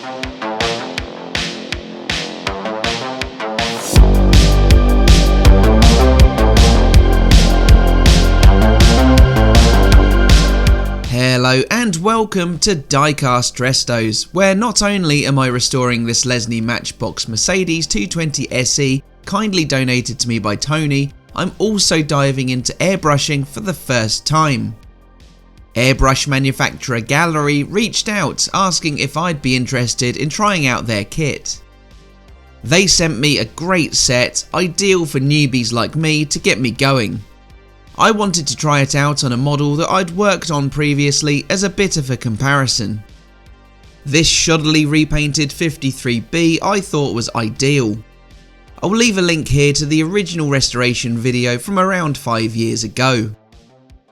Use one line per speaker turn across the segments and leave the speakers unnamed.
Hello and welcome to Diecast Restos, where not only am I restoring this Lesney Matchbox Mercedes 220 SE kindly donated to me by Tony, I'm also diving into airbrushing for the first time. Airbrush manufacturer GAAHLERI reached out asking if I'd be interested in trying out their kit. They sent me a great set, ideal for newbies like me to get me going. I wanted to try it out on a model that I'd worked on previously as a bit of a comparison. This shoddily repainted 53B I thought was ideal. I'll leave a link here to the original restoration video from around 5 years ago.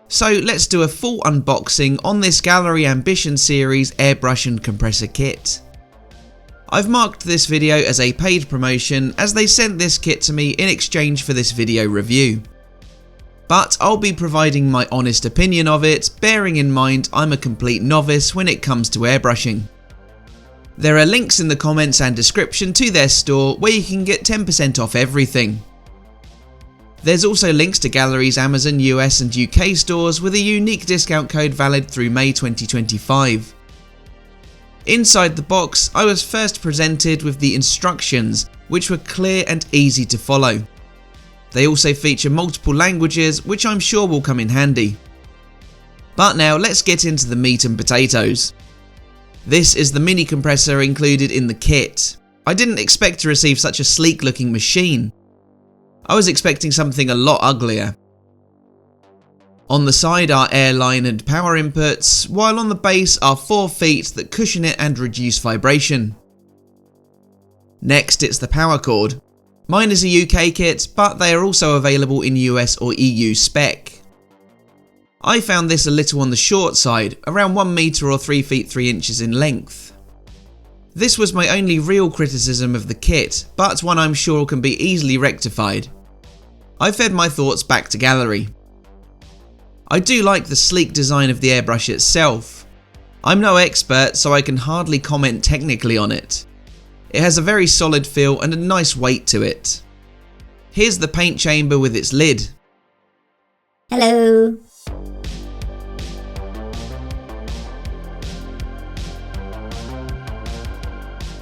So let's do a full unboxing on this GAAHLERI Ambition series airbrush and compressor kit. I've marked this video as a paid promotion as they sent this kit to me in exchange for this video review. But I'll be providing my honest opinion of it, bearing in mind I'm a complete novice when it comes to airbrushing. There are links in the comments and description to their store where you can get 10% off everything. There's also links to GAAHLERI's Amazon US and UK stores with a unique discount code valid through May 2025. Inside the box, I was first presented with the instructions, which were clear and easy to follow. They also feature multiple languages, which I'm sure will come in handy. But now let's get into the meat and potatoes. This is the mini compressor included in the kit. I didn't expect to receive such a sleek looking machine. I was expecting something a lot uglier. On the side are airline and power inputs, while on the base are 4 feet that cushion it and reduce vibration. Next it's the power cord. Mine is a UK kit, but they are also available in US or EU spec. I found this a little on the short side, around 1 meter or 3 feet 3 inches in length. This was my only real criticism of the kit, but one I'm sure can be easily rectified. I fed my thoughts back to GAAHLERI. I do like the sleek design of the airbrush itself. I'm no expert, so I can hardly comment technically on it. It has a very solid feel and a nice weight to it. Here's the paint chamber with its lid.
Hello.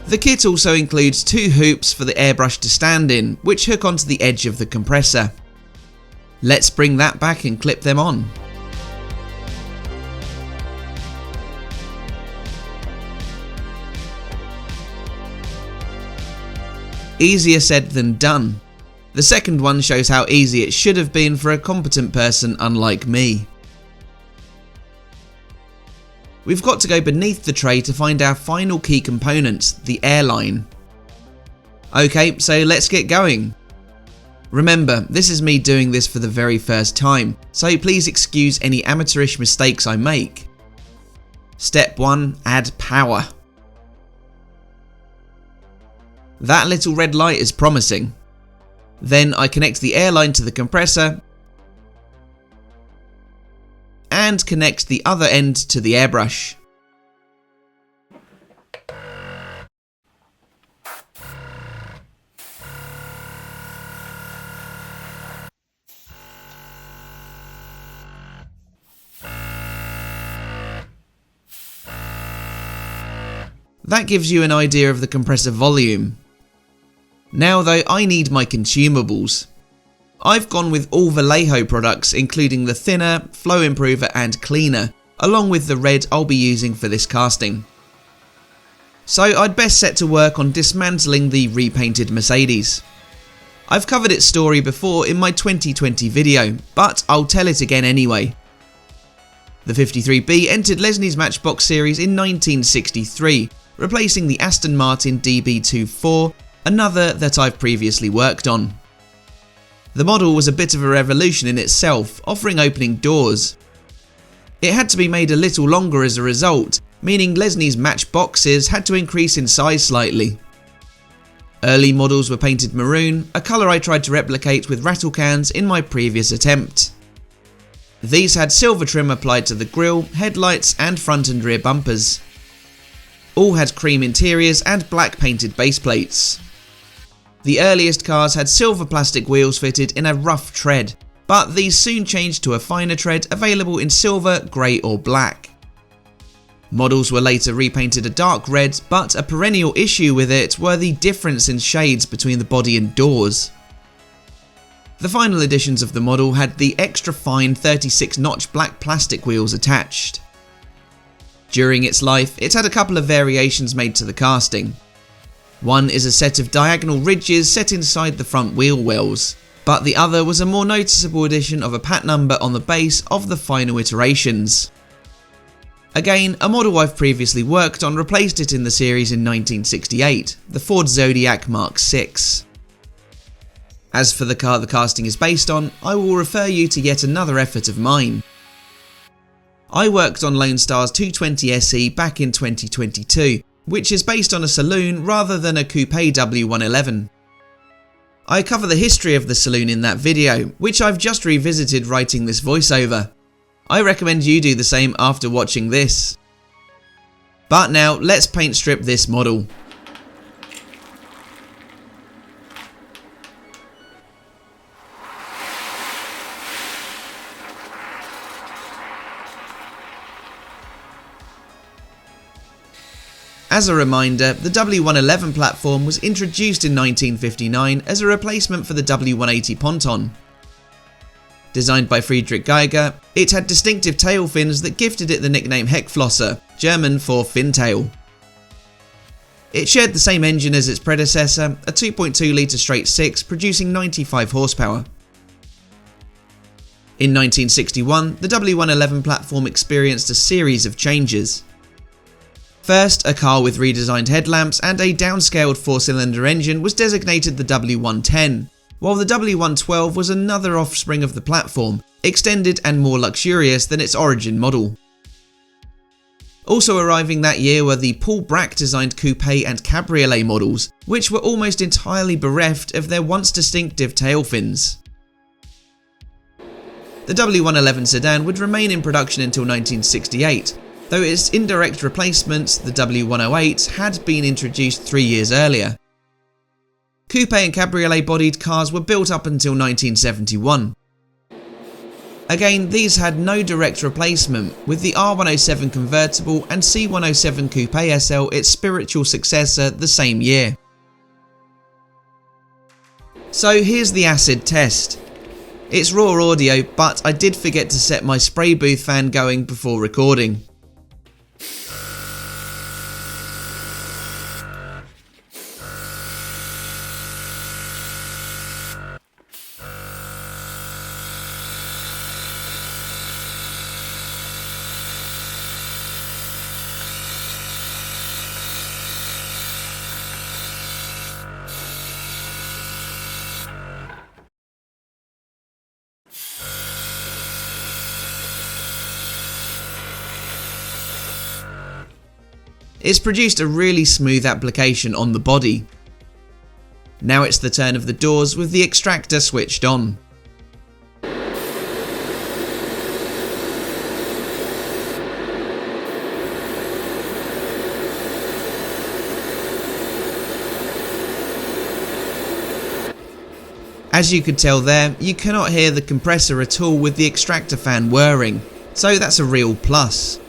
The kit also includes 2 hoops for the airbrush to stand in, which hook onto the edge of the compressor. Let's bring that back and clip them on. Easier said than done. The second one shows how easy it should have been for a competent person unlike me. We've got to go beneath the tray to find our final key component, the airline. Okay, so let's get going. Remember, this is me doing this for the very first time, so please excuse any amateurish mistakes I make. Step 1. Add power. That little red light is promising. Then I connect the airline to the compressor and connect the other end to the airbrush. That gives you an idea of the compressor volume. Now though, I need my consumables. I've gone with all Vallejo products, including the thinner, flow improver and cleaner, along with the red I'll be using for this casting. So I'd best set to work on dismantling the repainted Mercedes. I've covered its story before in my 2020 video, but I'll tell it again anyway. The 53B entered Lesney's Matchbox series in 1963, replacing the Aston Martin DB24, another that I've previously worked on. The model was a bit of a revolution in itself, offering opening doors. It had to be made a little longer as a result, meaning Lesney's matchboxes had to increase in size slightly. Early models were painted maroon, a colour I tried to replicate with Rattle cans in my previous attempt. These had silver trim applied to the grille, headlights and front and rear bumpers. All had cream interiors and black painted base plates. The earliest cars had silver plastic wheels fitted in a rough tread, but these soon changed to a finer tread available in silver, grey or black. Models were later repainted a dark red, but a perennial issue with it were the difference in shades between the body and doors. The final editions of the model had the extra fine 36-notch black plastic wheels attached. During its life, it had a couple of variations made to the casting. One is a set of diagonal ridges set inside the front wheel wells, but the other was a more noticeable addition of a pat number on the base of the final iterations. Again, a model I've previously worked on replaced it in the series in 1968, the Ford Zodiac Mark VI. As for the car the casting is based on, I will refer you to yet another effort of mine. I worked on Lone Star's 220 SE back in 2022, which is based on a saloon rather than a Coupé W111. I cover the history of the saloon in that video, which I've just revisited writing this voiceover. I recommend you do the same after watching this. But now let's paint strip this model. As a reminder, the W111 platform was introduced in 1959 as a replacement for the W180 ponton. Designed by Friedrich Geiger, it had distinctive tail fins that gifted it the nickname Heckflosser, German for fin tail. It shared the same engine as its predecessor, a 2.2 litre straight 6 producing 95 horsepower. In 1961, the W111 platform experienced a series of changes. First, a car with redesigned headlamps and a downscaled 4-cylinder engine was designated the W110, while the W112 was another offspring of the platform, extended and more luxurious than its origin model. Also arriving that year were the Paul Bracq designed Coupé and Cabriolet models, which were almost entirely bereft of their once distinctive tail fins. The W111 sedan would remain in production until 1968, though its indirect replacement, the W108, had been introduced 3 years earlier. Coupe and cabriolet bodied cars were built up until 1971. Again, these had no direct replacement, with the R107 convertible and C107 Coupe SL its spiritual successor the same year. So here's the acid test. It's raw audio, but I did forget to set my spray booth fan going before recording. It's produced a really smooth application on the body. Now it's the turn of the doors with the extractor switched on. As you could tell there, you cannot hear the compressor at all with the extractor fan whirring, so that's a real plus.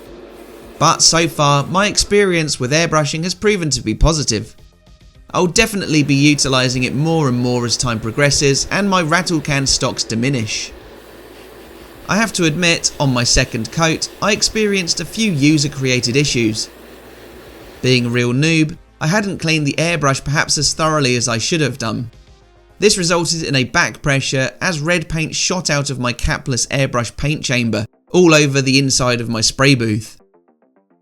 But so far, my experience with airbrushing has proven to be positive. I'll definitely be utilising it more and more as time progresses and my rattle can stocks diminish. I have to admit, on my second coat, I experienced a few user created issues. Being a real noob, I hadn't cleaned the airbrush perhaps as thoroughly as I should have done. This resulted in a back pressure as red paint shot out of my capless airbrush paint chamber all over the inside of my spray booth.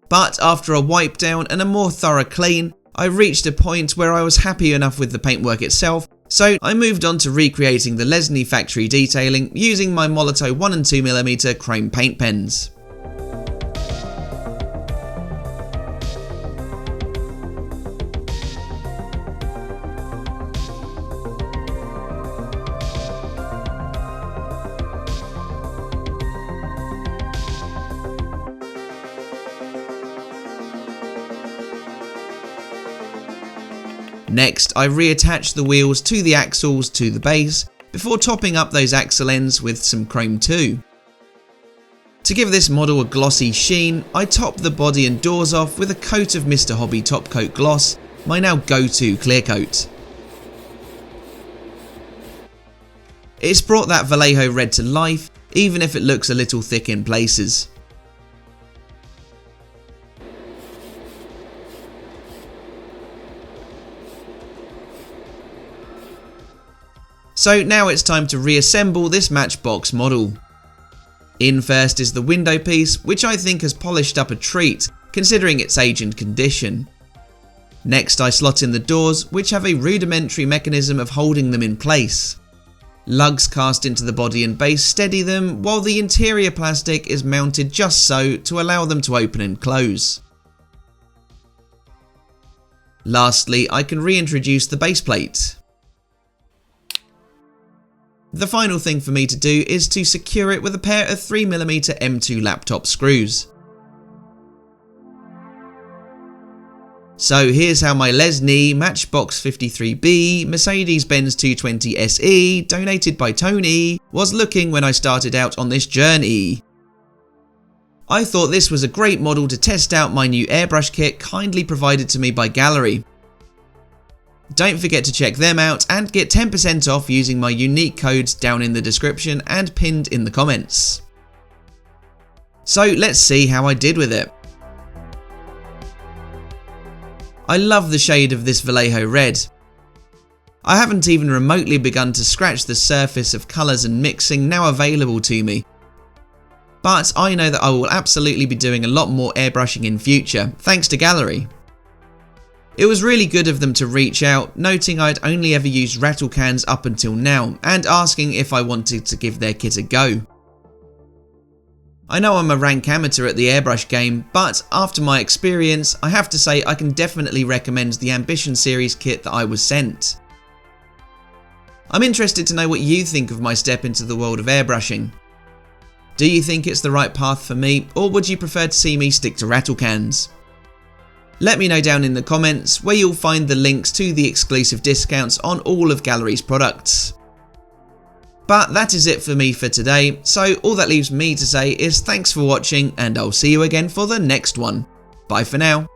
But after a wipe down and a more thorough clean, I reached a point where I was happy enough with the paintwork itself, so I moved on to recreating the Lesney factory detailing using my Molotow 1 and 2mm chrome paint pens. Next, I reattach the wheels to the axles to the base, before topping up those axle ends with some chrome too. To give this model a glossy sheen, I top the body and doors off with a coat of Mr. Hobby Top Coat Gloss, my now go-to clear coat. It's brought that Vallejo red to life, even if it looks a little thick in places. So now it's time to reassemble this Matchbox model. In first is the window piece, which I think has polished up a treat, considering its age and condition. Next I slot in the doors, which have a rudimentary mechanism of holding them in place. Lugs cast into the body and base steady them, while the interior plastic is mounted just so to allow them to open and close. Lastly, I can reintroduce the base plate. The final thing for me to do is to secure it with a pair of 3mm M2 laptop screws. So here's how my Lesney Matchbox 53B Mercedes-Benz 220 SE, donated by Tony, was looking when I started out on this journey. I thought this was a great model to test out my new airbrush kit kindly provided to me by GAAHLERI. Don't forget to check them out and get 10% off using my unique codes down in the description and pinned in the comments. So let's see how I did with it. I love the shade of this Vallejo red. I haven't even remotely begun to scratch the surface of colours and mixing now available to me. But I know that I will absolutely be doing a lot more airbrushing in future, thanks to GAAHLERI. It was really good of them to reach out, noting I'd only ever used Rattle cans up until now, and asking if I wanted to give their kit a go. I know I'm a rank amateur at the airbrush game, but after my experience, I have to say I can definitely recommend the Ambition series kit that I was sent. I'm interested to know what you think of my step into the world of airbrushing. Do you think it's the right path for me, or would you prefer to see me stick to Rattle cans? Let me know down in the comments, where you'll find the links to the exclusive discounts on all of GAAHLERI's products. But that is it for me for today, so all that leaves me to say is thanks for watching, and I'll see you again for the next one. Bye for now.